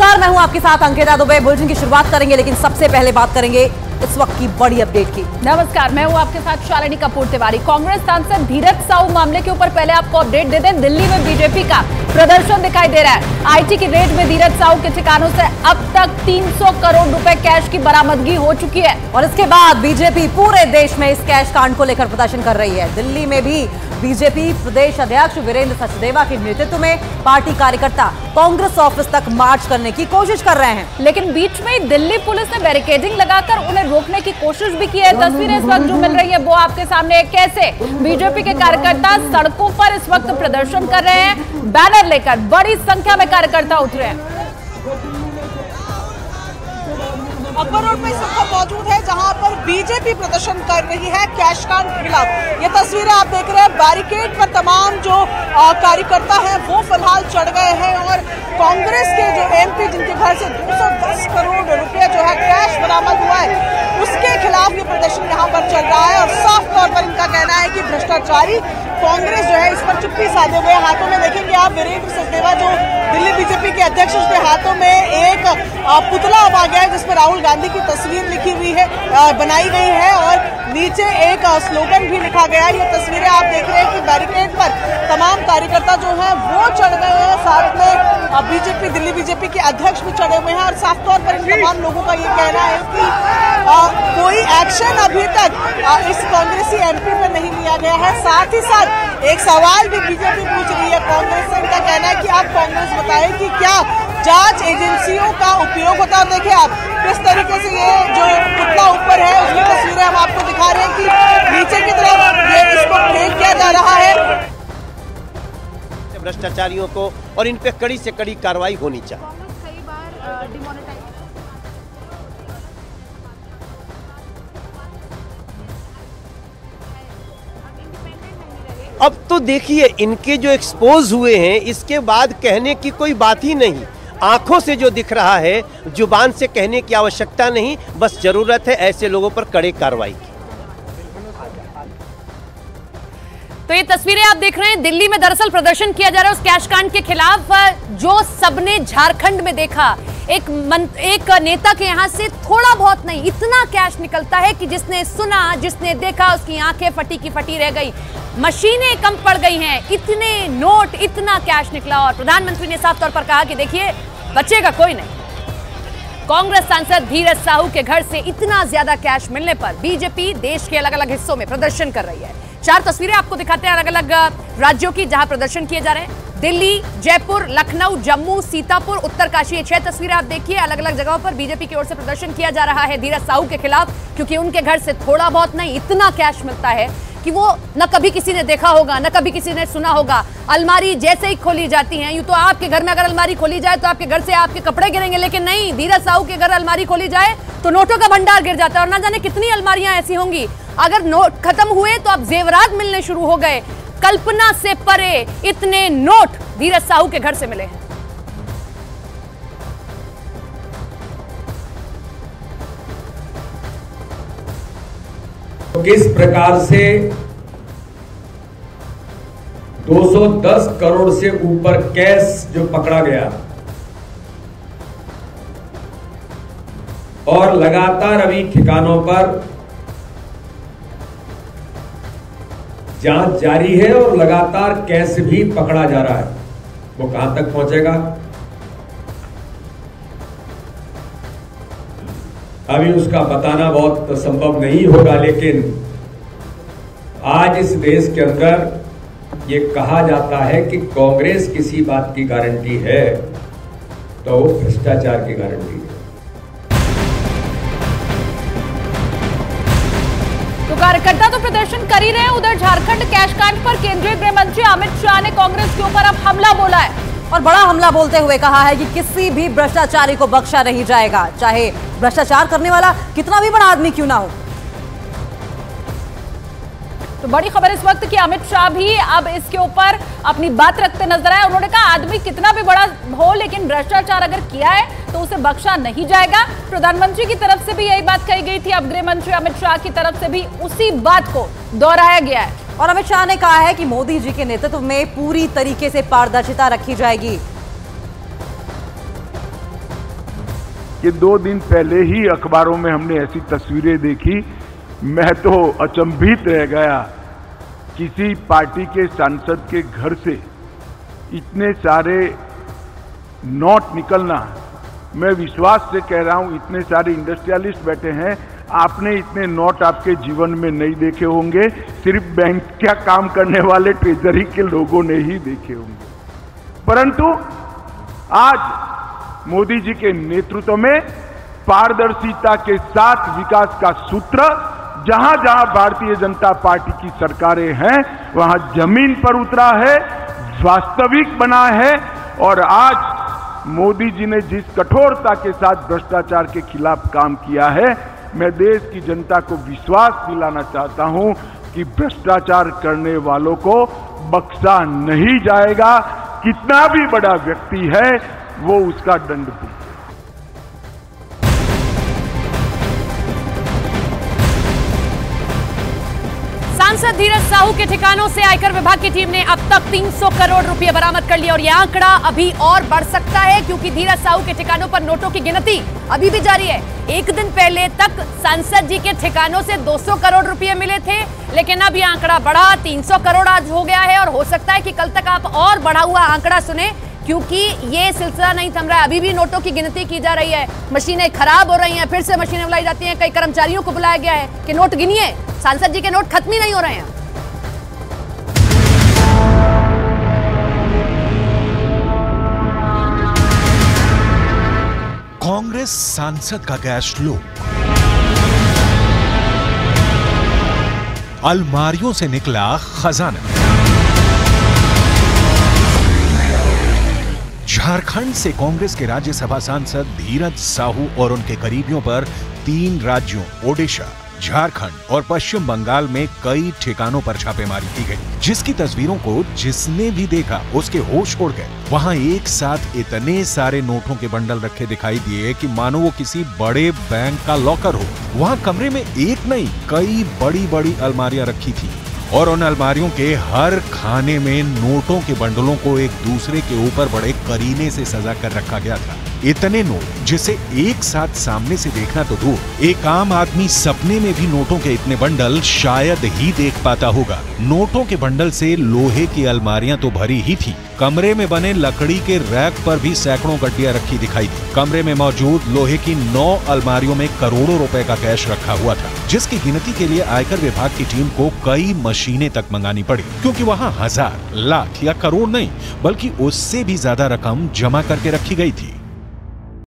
नमस्कार, मैं हूं आपके साथ अंकिता दुबे। बुलेटिन की शुरुआत करेंगे, लेकिन सबसे पहले बात करेंगे इस वक्त की बड़ी अपडेट की। नमस्कार, मैं हूं आपके साथ शालिनी कपूर तिवारी। कांग्रेस सांसद धीरज साहू मामले के ऊपर पहले आपको अपडेट दे दें। दिल्ली में बीजेपी का प्रदर्शन दिखाई दे रहा है। आईटी की रेड में धीरज साहू के ठिकानों से अब तक 300 करोड़ रुपए कैश की बरामदगी हो चुकी है और इसके बाद बीजेपी पूरे देश में इस कैश कांड को लेकर प्रदर्शन कर रही है। दिल्ली में भी बीजेपी प्रदेश अध्यक्ष वीरेंद्र सचदेवा के नेतृत्व में पार्टी कार्यकर्ता कांग्रेस ऑफिस तक मार्च करने की कोशिश कर रहे हैं, लेकिन बीच में दिल्ली पुलिस ने बैरिकेडिंग लगाकर उन्हें रोकने की कोशिश भी की है। तस्वीरें इस वक्त जो मिल रही है वो आपके सामने है, कैसे बीजेपी के कार्यकर्ता सड़कों पर इस वक्त प्रदर्शन कर रहे हैं। बैनर लेकर बड़ी संख्या में कार्यकर्ता उतरे हैं। अकबर रोड में इस वक्त मौजूद है, जहां पर बीजेपी प्रदर्शन कर रही है कैश कांड के खिलाफ। ये तस्वीरें आप देख रहे हैं, बैरिकेड पर तमाम जो कार्यकर्ता हैं वो फिलहाल चढ़ गए हैं और कांग्रेस के जो एमपी जिनके घर से 210 करोड़ रुपए जो है कैश बरामद हुआ है, उसके खिलाफ ये प्रदर्शन यहाँ पर चल रहा है। और साफ तौर पर इनका कहना है कि भ्रष्टाचारी कांग्रेस जो है इस पर चुप्पी साधे हुए। हाथों में देखेंगे आप वीरेंद्र सचदेवा जो दिल्ली बीजेपी के अध्यक्ष, उसके हाथों में एक पुतला अब आ गया है जिसमें राहुल गांधी की तस्वीर लिखी हुई है, बनाई गई है और नीचे एक स्लोगन भी लिखा गया है। ये तस्वीरें आप देख रहे हैं कि बैरिकेड पर तमाम कार्यकर्ता जो है वो चढ़ गए हैं, साथ में बीजेपी दिल्ली बीजेपी के अध्यक्ष भी चढ़े हुए हैं। और साफ तौर पर इन तमाम लोगों का ये कहना है कि कोई एक्शन अभी तक इस कांग्रेसी एमपी पर नहीं लिया गया है। साथ ही साथ एक सवाल भी बीजेपी पूछ रही है कांग्रेस से। इनका कहना है कि आप कांग्रेस बताएं कि क्या जांच एजेंसियों का उपयोग होता है। देखिए आप किस तरीके से ये जो पुतला ऊपर है उसकी तस्वीरें हम आपको दिखा रहे हैं कि नीचे की तरफ ये इसको फेंक किया जा रहा है। भ्रष्टाचारियों को और इन पे कड़ी से कड़ी कार्रवाई होनी चाहिए। कई बार डिमोनेटाइज अब तो देखिए इनके जो एक्सपोज हुए हैं, इसके बाद कहने की कोई बात ही नहीं। आंखों से जो दिख रहा है, जुबान से कहने की आवश्यकता नहीं, बस जरूरत है ऐसे लोगों पर कड़े कार्रवाई की। तो ये तस्वीरें आप देख रहे हैं, दिल्ली में दरअसल प्रदर्शन किया जा रहा है उस कैश कांड के खिलाफ जो सबने झारखंड में देखा। एक नेता के यहां से थोड़ा बहुत नहीं, इतना कैश निकलता है कि जिसने सुना, जिसने देखा, उसकी आंखें फटी की फटी रह गई, मशीनें कम पड़ गई हैं। इतने नोट, इतना कैश निकला और प्रधानमंत्री ने साफ तौर पर कहा कि देखिए बचेगा कोई नहीं। कांग्रेस सांसद धीरज साहू के घर से इतना ज्यादा कैश मिलने पर बीजेपी देश के अलग अलग हिस्सों में प्रदर्शन कर रही है। 4 तस्वीरें आपको दिखाते हैं अलग अलग राज्यों की जहां प्रदर्शन किए जा रहे हैं। दिल्ली, जयपुर, लखनऊ, जम्मू, सीतापुर, उत्तरकाशी, ये 6 तस्वीरें आप देखिए। अलग अलग जगहों पर बीजेपी की ओर से प्रदर्शन किया जा रहा है धीरज साहू के खिलाफ, क्योंकि उनके घर से थोड़ा बहुत नहीं, इतना कैश मिलता है कि वो न कभी किसी ने देखा होगा, न कभी किसी ने सुना होगा। अलमारी जैसे ही खोली जाती हैं, यूं तो आपके घर में अगर अलमारी खोली जाए तो आपके घर से आपके कपड़े गिरेंगे, लेकिन नहीं, धीरज साहू के घर अलमारी खोली जाए तो नोटों का भंडार गिर जाता है। और ना जाने कितनी अलमारियां ऐसी होंगी, अगर नोट खत्म हुए तो अब जेवरात मिलने शुरू हो गए। कल्पना से परे इतने नोट धीरज साहू के घर से मिले हैं। किस प्रकार से 210 करोड़ से ऊपर कैश जो पकड़ा गया और लगातार अभी ठिकानों पर जांच जारी है और लगातार कैश भी पकड़ा जा रहा है। वो कहां तक पहुंचेगा अभी उसका बताना बहुत संभव नहीं होगा, लेकिन आज इस देश के अंदर ये कहा जाता है कि कांग्रेस किसी बात की गारंटी है तो वो भ्रष्टाचार की गारंटी है। तो कार्यकर्ता तो प्रदर्शन कर ही रहे हैं। उधर झारखंड कैश कांड पर केंद्रीय गृह मंत्री अमित शाह ने कांग्रेस के ऊपर अब हमला बोला है और बड़ा हमला बोलते हुए कहा है कि किसी भी भ्रष्टाचारी को बख्शा नहीं जाएगा, चाहे भ्रष्टाचार करने वाला कितना भी बड़ा आदमी क्यों ना हो। तो बड़ी खबर इस वक्त कि अमित शाह भी अब इसके ऊपर अपनी बात रखते नजर आए। उन्होंने कहा आदमी कितना भी बड़ा हो, लेकिन भ्रष्टाचार अगर किया है तो उसे बख्शा नहीं जाएगा। प्रधानमंत्री की तरफ से भी यही बात कही गई थी, अब गृह मंत्री अमित शाह की तरफ से भी उसी बात को दोहराया गया है। और अमित शाह ने कहा है कि मोदी जी के नेतृत्व में पूरी तरीके से पारदर्शिता रखी जाएगी। कि 2 दिन पहले ही अखबारों में हमने ऐसी तस्वीरें देखी। मैं तो अचंभित रह गया, किसी पार्टी के सांसद के घर से इतने सारे नोट निकलना। मैं विश्वास से कह रहा हूं, इतने सारे इंडस्ट्रियलिस्ट बैठे हैं, आपने इतने नोट आपके जीवन में नहीं देखे होंगे, सिर्फ बैंक का काम करने वाले ट्रेजरी के लोगों ने ही देखे होंगे। परंतु आज मोदी जी के नेतृत्व में पारदर्शिता के साथ विकास का सूत्र जहां जहां भारतीय जनता पार्टी की सरकारें हैं वहां जमीन पर उतरा है, वास्तविक बना है। और आज मोदी जी ने जिस कठोरता के साथ भ्रष्टाचार के खिलाफ काम किया है, मैं देश की जनता को विश्वास दिलाना चाहता हूं कि भ्रष्टाचार करने वालों को बख्शा नहीं जाएगा। कितना भी बड़ा व्यक्ति है वो उसका दंड भी। सांसद धीरज साहू के ठिकानों से आयकर विभाग की टीम ने अब तक 300 करोड़ रुपए बरामद कर लिया और यह आंकड़ा अभी और बढ़ सकता है, क्योंकि धीरज साहू के ठिकानों पर नोटों की गिनती अभी भी जारी है। एक दिन पहले तक सांसद जी के ठिकानों से 200 करोड़ रुपए मिले थे, लेकिन अब यह आंकड़ा बढ़ा 300 करोड़ आज हो गया है। और हो सकता है कि कल तक आप और बढ़ा हुआ आंकड़ा सुने, क्योंकि ये सिलसिला नहीं थम रहा है। अभी भी नोटों की गिनती की जा रही है, मशीनें खराब हो रही हैं, फिर से मशीनें बुलाई जाती हैं, कई कर्मचारियों को बुलाया गया है कि नोट गिनिए। सांसद जी के नोट खत्म ही नहीं हो रहे हैं। कांग्रेस सांसद का कैश लूट, अलमारियों से निकला खजाना। झारखंड से कांग्रेस के राज्यसभा सांसद धीरज साहू और उनके करीबियों पर 3 राज्यों ओडिशा, झारखंड और पश्चिम बंगाल में कई ठिकानों पर छापेमारी की गई, जिसकी तस्वीरों को जिसने भी देखा उसके होश उड़ गए। वहां एक साथ इतने सारे नोटों के बंडल रखे दिखाई दिए कि मानो वो किसी बड़े बैंक का लॉकर हो। वहां कमरे में एक नहीं कई बड़ी बड़ी अलमारियां रखी थी और उन अलमारियों के हर खाने में नोटों के बंडलों को एक दूसरे के ऊपर बड़े करीने से सजा कर रखा गया था। इतने नोट जिसे एक साथ सामने से देखना तो दूर, एक आम आदमी सपने में भी नोटों के इतने बंडल शायद ही देख पाता होगा। नोटों के बंडल से लोहे की अलमारियां तो भरी ही थी, कमरे में बने लकड़ी के रैक पर भी सैकड़ों गड्डियां रखी दिखाई दी। कमरे में मौजूद लोहे की 9 अलमारियों में करोड़ों रुपए का कैश रखा हुआ था, जिसकी गिनती के लिए आयकर विभाग की टीम को कई मशीनें तक मंगानी पड़ी, क्योंकि वहां हजार, लाख या करोड़ नहीं बल्कि उससे भी ज्यादा रकम जमा करके रखी गई थी।